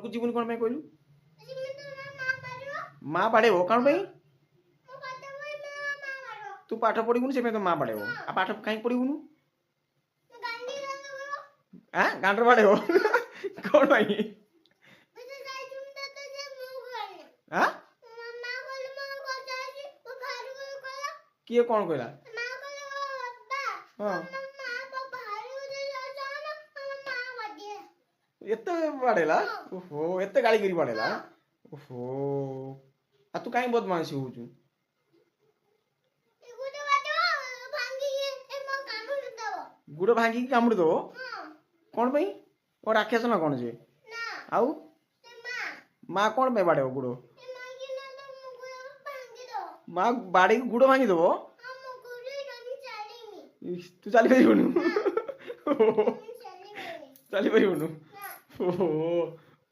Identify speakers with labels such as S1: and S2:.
S1: ଘରକୁ ଯିବୁନି କ'ଣ ପାଇଁ କହିଲୁ? ମା ବାଡ଼େଇବ କ'ଣ ପାଇଁ? ତୁ ପାଠ ପଢ଼ିବୁନି ସେଥିପାଇଁ ତୋ ମା ବାଡ଼େଇବ। ଆଉ ପାଠ କାହିଁକି ପଢ଼ିବୁନୁ? ଗାଣ୍ଡରେ ବାଡ଼େଇବ କ'ଣ ପାଇଁ? କିଏ କ'ଣ କହିଲା? ହଁ ଏତେ ବାଡ଼େଇଲା? ଓହୋ ଏତେ ଗାଳି କରି ବାଡ଼େଇଲା? ଓହୋ ଆଉ ତୁ କାହିଁ ବଦମାସି ହଉଛୁ? ଗୁଡ଼ ଭାଙ୍ଗିକି କାମୁଡ଼ି ଦବ? କ'ଣ ପାଇଁ? ଓ ରାକ୍ଷସ ନା କ'ଣ ସେ? ଆଉ ମା କ'ଣ ପାଇଁ ବାଡ଼େଇବ ଗୁଡ଼? ମା ବାଡ଼େଇକି ଗୁଡ଼ ଭାଙ୍ଗିଦବ? ତୁ ଚାଲିପାରିବୁନୁ? ଚାଲିପାରିବୁନୁ? ଓହୋ